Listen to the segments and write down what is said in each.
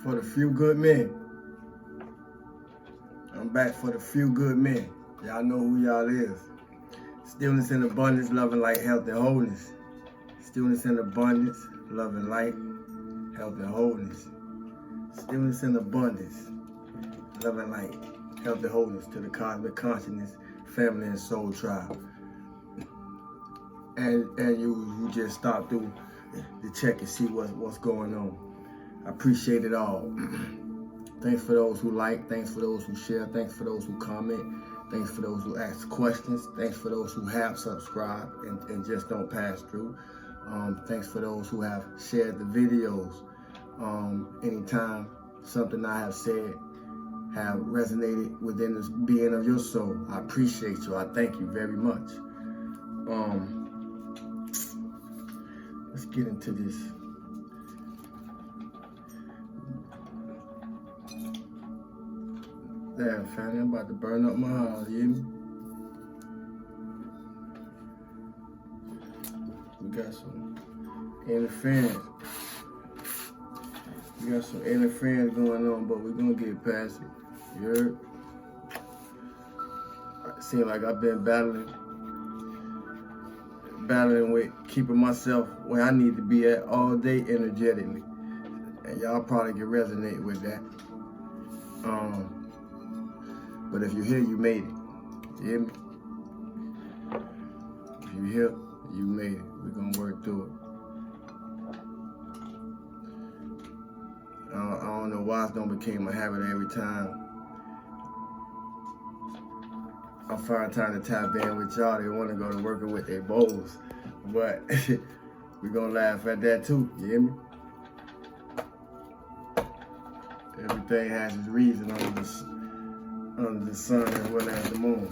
for the few good men. I'm back for the few good men. Y'all know who y'all is. Stillness in abundance, loving light, health, and wholeness. Stillness in abundance, loving light, health, and wholeness. Stillness in abundance, loving light, health, and wholeness to the cosmic consciousness, family, and soul tribe. And you just stop through to check and see what's going on. I appreciate it all. Thanks for those who like, thanks for those who share, thanks for those who comment, thanks for those who ask questions, thanks for those who have subscribed and just don't pass through. Thanks for those who have shared the videos. Anytime something I have said have resonated within the being of your soul, I appreciate you. I thank you very much. Let's get into this. Damn, family, I'm about to burn up my house, you hear me? We got some interference. We got some interference going on, but we're gonna get past it. You heard? It seems like I've been battling with keeping myself where I need to be at all day energetically. And y'all probably can resonate with that. But if you're here, you made it. You hear me? If you're here, you made it. We're gonna work through it. I don't know why it's gonna become a habit every time I find time to tap in with y'all. They wanna go to working with their bowls. But we're gonna laugh at that too, you hear me? Everything has its reason under the sun as well as the moon.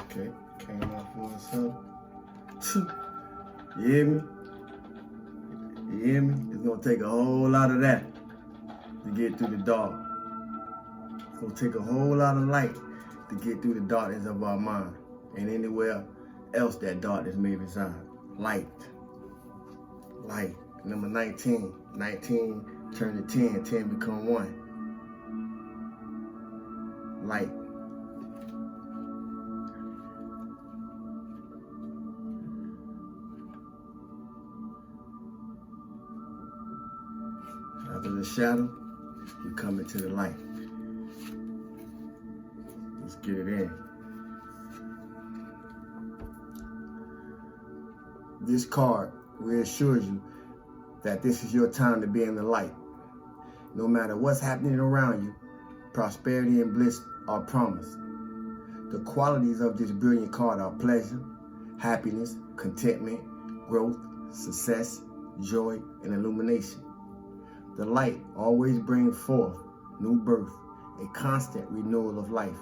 Okay, came off for something. You hear me? You hear me? It's gonna take a whole lot of that to get through the dark. It's gonna take a whole lot of light to get through the darkness of our mind and anywhere else that darkness may reside. Light. Light. Number 19. 19 turn to 10. 10 become 1. Light. After the shadow, you come into the light. Let's get it in. This card reassures you that this is your time to be in the light. No matter what's happening around you, prosperity and bliss are promised. The qualities of this brilliant card are pleasure, happiness, contentment, growth, success, joy, and illumination. The light always brings forth new birth, a constant renewal of life.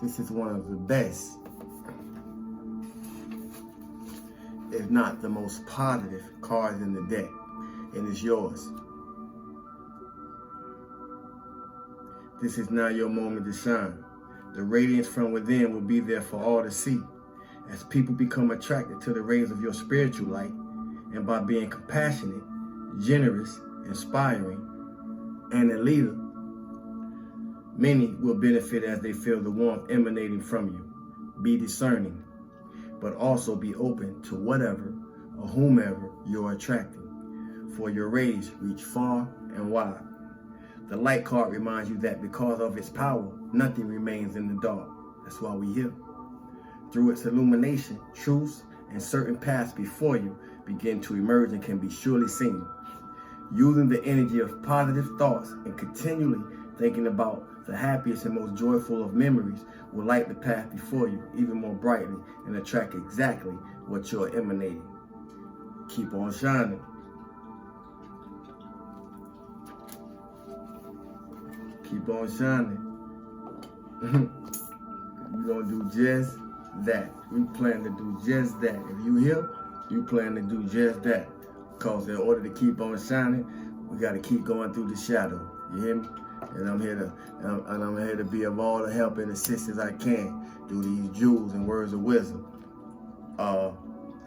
This is one of the best, if not the most positive cards in the deck, and it's yours. This is now your moment to shine. The radiance from within will be there for all to see. As people become attracted to the rays of your spiritual light, and by being compassionate, generous, inspiring, and a leader, many will benefit as they feel the warmth emanating from you. Be discerning, but also be open to whatever or whomever you're attracting, for your rays reach far and wide. The light card reminds you that because of its power, nothing remains in the dark. That's why we're here. Through its illumination, truths and certain paths before you begin to emerge and can be surely seen. Using the energy of positive thoughts and continually thinking about the happiest and most joyful of memories will light the path before you even more brightly and attract exactly what you're emanating. Keep on shining. Keep on shining. We're going to do just that. We plan to do just that. If you here, you plan to do just that. Because in order to keep on shining, we got to keep going through the shadow. You hear me? And I'm here to be of all the help and assistance I can through these jewels and words of wisdom. that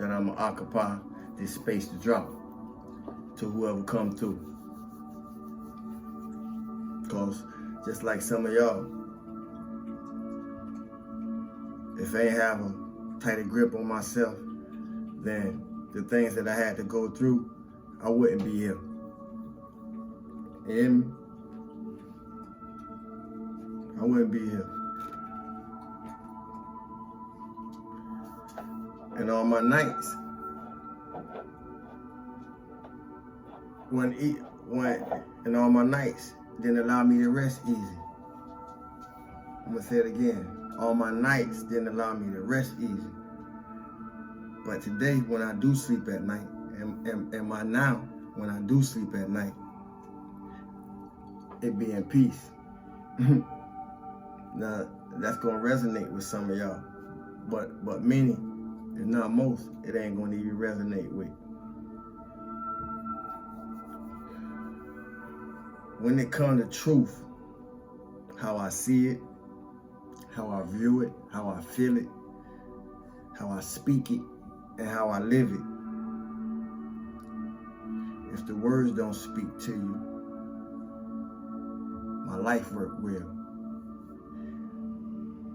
I'm gonna occupy this space to drop to whoever come through. Cause just like some of y'all, if I ain't have a tighter grip on myself, then the things that I had to go through, I wouldn't be here. You hear me? I wouldn't be here. And on my nights, and on my nights didn't allow me to rest easy. I'm gonna say it again. All my nights didn't allow me to rest easy. But today, when I do sleep at night, and my now, when I do sleep at night, it be in peace. Now, that's gonna resonate with some of y'all. But many, if not most, it ain't gonna even resonate with. When it comes to truth, how I see it, how I view it, how I feel it, how I speak it, and how I live it. If the words don't speak to you, my life work will.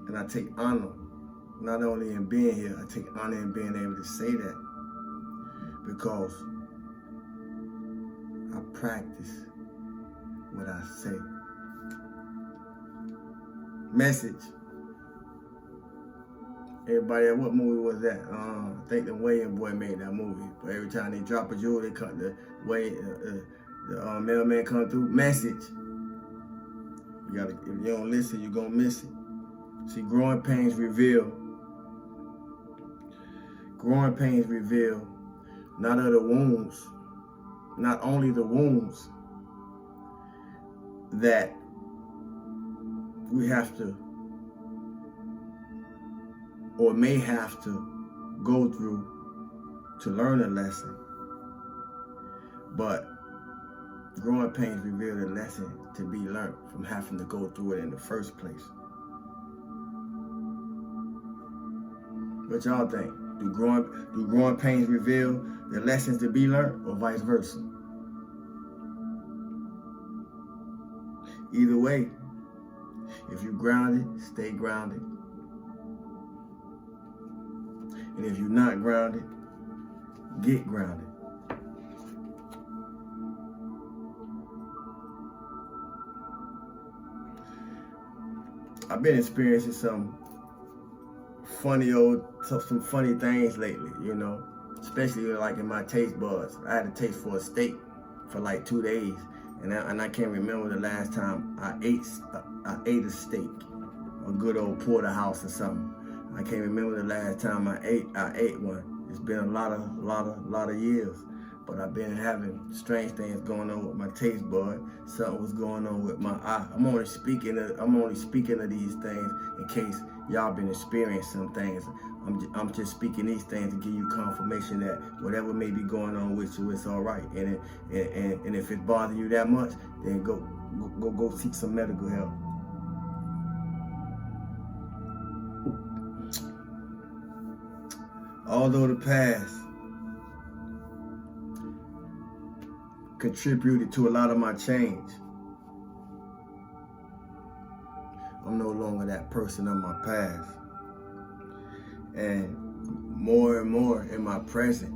And I take honor, not only in being here, I take honor in being able to say that, because I practice what I say. Message. Everybody, what movie was that? I think the Wayne boy made that movie. But every time they drop a jewel, they cut the mailman come through. Message. You gotta, if you don't listen, you're gonna miss it. See, growing pains reveal not only the wounds that we have to or may have to go through to learn a lesson, but growing pains reveal the lesson to be learned from having to go through it in the first place. What y'all think? Do growing pains reveal the lessons to be learned, or vice versa? Either way, if you're grounded, stay grounded. And if you're not grounded, get grounded. I've been experiencing some funny things lately, you know, especially like in my taste buds. I had a taste for a steak for like 2 days, and I can't remember the last time I ate a steak, a good old porterhouse or something. I can't remember the last time I ate one. It's been a lot of years, but I've been having strange things going on with my taste bud. Something was going on with my eye. I'm only speaking of these things in case y'all been experiencing some things. I'm just speaking these things to give you confirmation that whatever may be going on with you, it's all right. And if it's bothering you that much, then go seek some medical help. Although the past contributed to a lot of my change, I'm no longer that person of my past. And more in my present,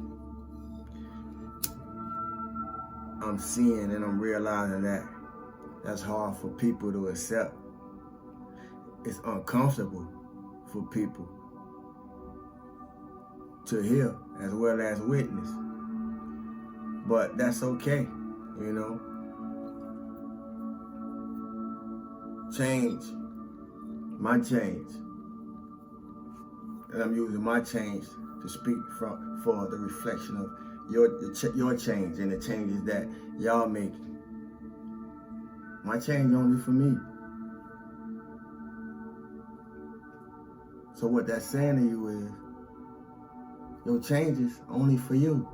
I'm seeing and I'm realizing that that's hard for people to accept. It's uncomfortable for people to hear as well as witness. But that's okay, you know. Change, my change. And I'm using my change to speak for the reflection of your change and the changes that y'all making. My change only for me. So what that's saying to you is, your changes only for you.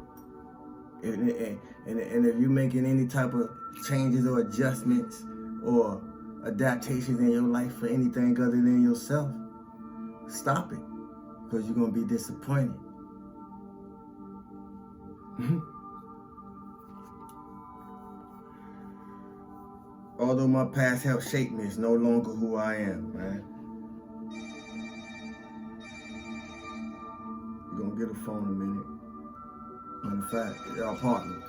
And if you're making any type of changes or adjustments or adaptations in your life for anything other than yourself, stop it, because you're going to be disappointed. Although my past helped shape me, it's no longer who I am, man. You're gonna get a phone in a minute. Matter of fact, y'all partner.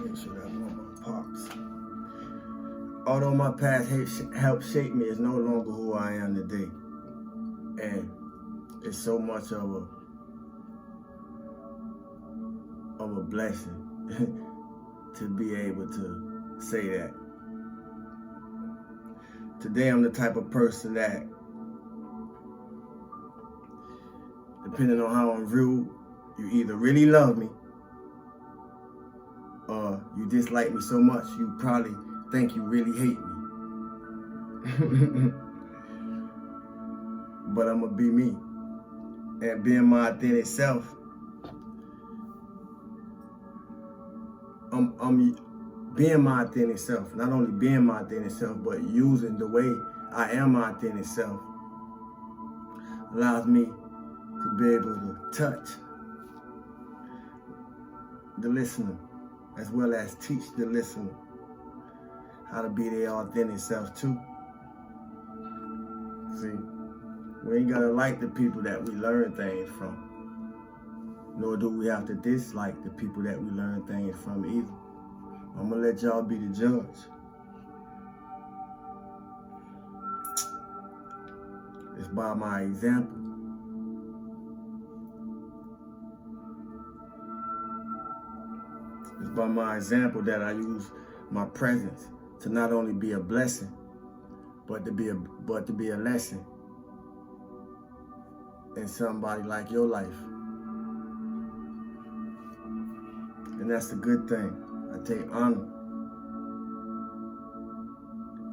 Make sure that one pops. Although my past helped shape me, it's no longer who I am today. And it's so much of a blessing to be able to say that. Today I'm the type of person that, depending on how I'm viewed, you either really love me or you dislike me so much you probably think you really hate me. But I'm gonna be me. And being my authentic self, I'm being my authentic self. Not only being my authentic self, but using the way I am my authentic self allows me to be able to touch the listener as well as teach the listener how to be their authentic self too. See? We ain't gotta like the people that we learn things from, nor do we have to dislike the people that we learn things from either. I'm gonna let y'all be the judge. It's by my example. It's by my example that I use my presence to not only be a blessing, but to be a lesson in somebody like your life. And that's a good thing. I take honor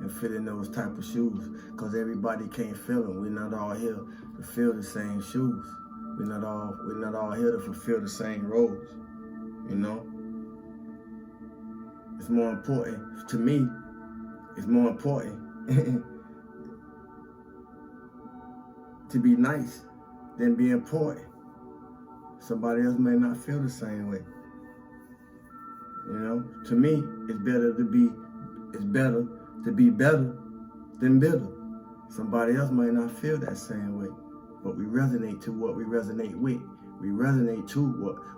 in filling those type of shoes, because everybody can't fill them. We're not all here to fill the same shoes. We're not all here to fulfill the same roles. You know? It's more important, to me, it's more important to be nice than be important. Somebody else may not feel the same way. You know, to me, it's better to be better than bitter. Somebody else might not feel that same way, but we resonate to what we resonate with. We resonate to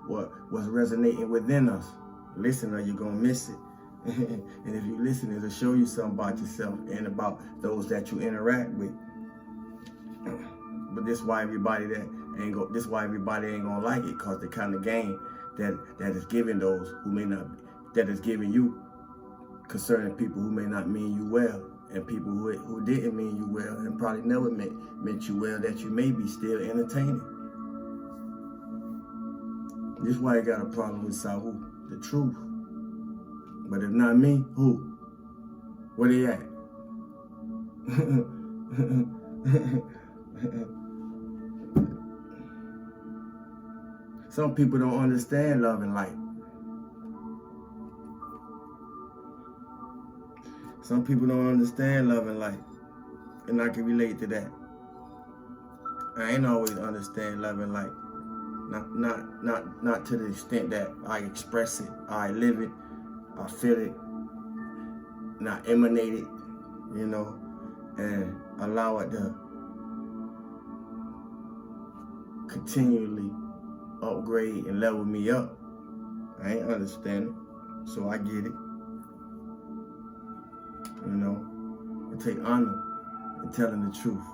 what's resonating within us. Listen or you're gonna miss it. And if you listen, it'll show you something about yourself and about those that you interact with. But this why everybody ain't gonna like it, cause the kind of game that is giving those who may not, that is giving you concerning people who may not mean you well, and people who didn't mean you well and probably never meant you well, that you may be still entertaining. This is why you got a problem with Sahu, the truth. But if not me, who? Where they at? Some people don't understand love and light. Some people don't understand love and light. And I can relate to that. I ain't always understand love and light. Not to the extent that I express it, I live it, I feel it, and I emanate it, you know, and allow it to continually upgrade and level me up. I ain't understand it, so I get it. You know, I take honor in telling the truth.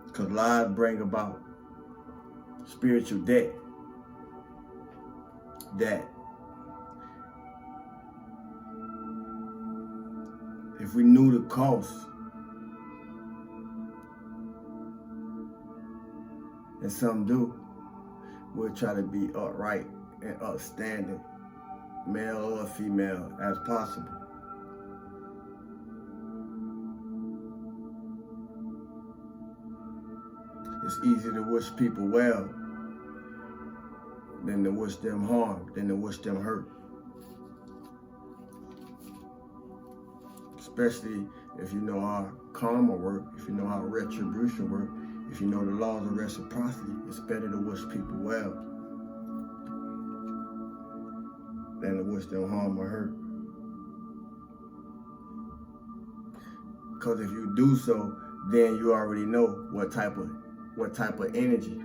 Because lies bring about spiritual debt that if we knew the cost, and some do, we'll try to be upright and upstanding, male or female, as possible. It's easier to wish people well than to wish them harm, than to wish them hurt. especially if you know how karma work, if you know how retribution work, if you know the laws of reciprocity. It's better to wish people well than to wish them harm or hurt. Because if you do so, then you already know what type of energy,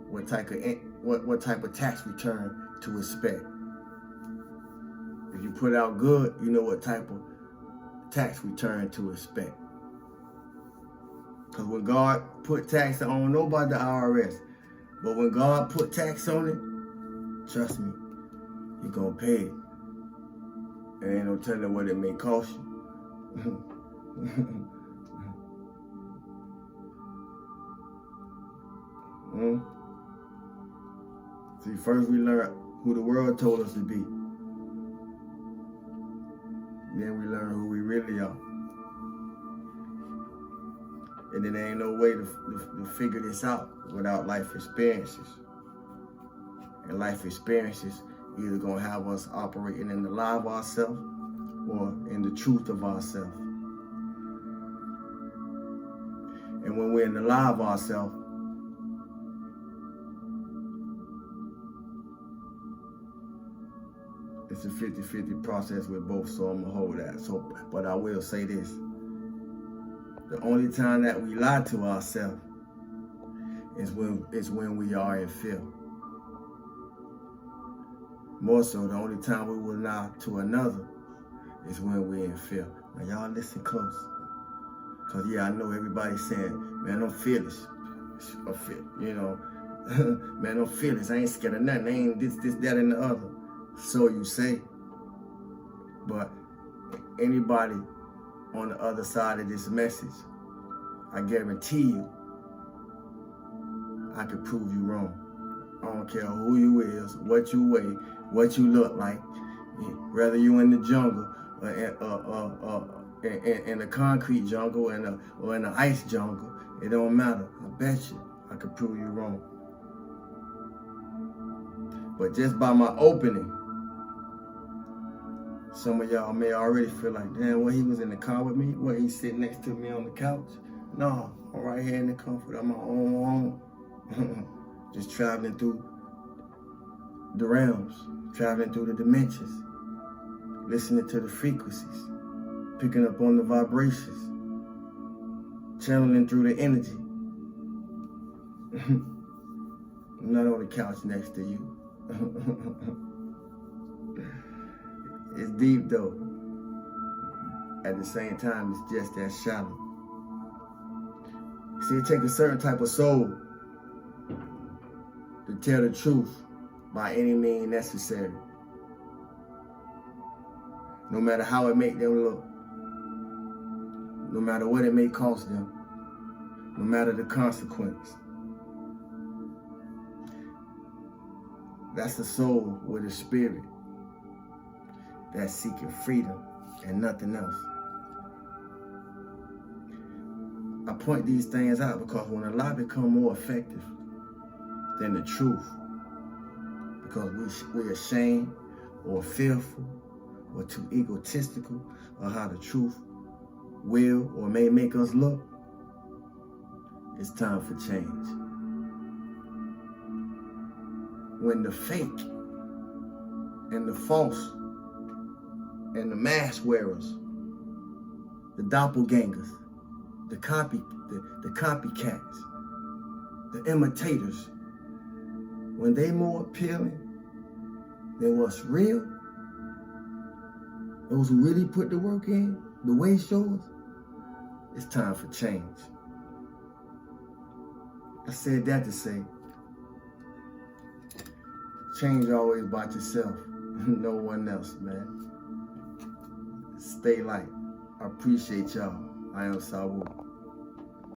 what type of tax return to expect. If you put out good, you know what type of tax return to expect. Because when God put tax on, nobody the IRS, but when God put tax on it, trust me, you're gonna pay it. And ain't no telling what it may cost you. See, first we learn who the world told us to be. Then we learn who we really are. And then there ain't no way to figure this out without life experiences. And life experiences either gonna have us operating in the lie of ourselves or in the truth of ourselves. And when we're in the lie of ourselves, it's a 50-50 process with both, so I'm gonna hold that. But I will say this. The only time that we lie to ourselves is when we are in fear. More so, the only time we will lie to another is when we're in fear. Now y'all listen close. Cause yeah, I know everybody's saying, man, I'm fearless. Man, I'm fearless. I ain't scared of nothing. I ain't this, that, and the other. So you say. But anybody on the other side of this message, I guarantee you, I could prove you wrong. I don't care who you is, what you weigh, what you look like, whether you in the jungle or in the concrete jungle or in the ice jungle. It don't matter. I bet you I could prove you wrong. But just by my opening, some of y'all may already feel like, damn, well, he was in the car with me? Well, he's sitting next to me on the couch? No, I'm right here in the comfort of my own home. Just traveling through the realms, traveling through the dimensions, listening to the frequencies, picking up on the vibrations, channeling through the energy. I'm not on the couch next to you. It's deep though. At the same time, it's just that shallow. See, it takes a certain type of soul to tell the truth by any means necessary. No matter how it make them look. No matter what it may cost them. No matter the consequence. That's the soul with a spirit that's seeking freedom and nothing else. I point these things out because when a lie becomes more effective than the truth, because we're ashamed or fearful or too egotistical of how the truth will or may make us look, it's time for change. When the fake and the false and the mask wearers, the doppelgangers, the copycats, the imitators, when they more appealing than what's real, those who really put the work in, the way shows, it's time for change. I said that to say, change always about yourself, no one else, man. Stay light. I appreciate y'all. I am FirWard.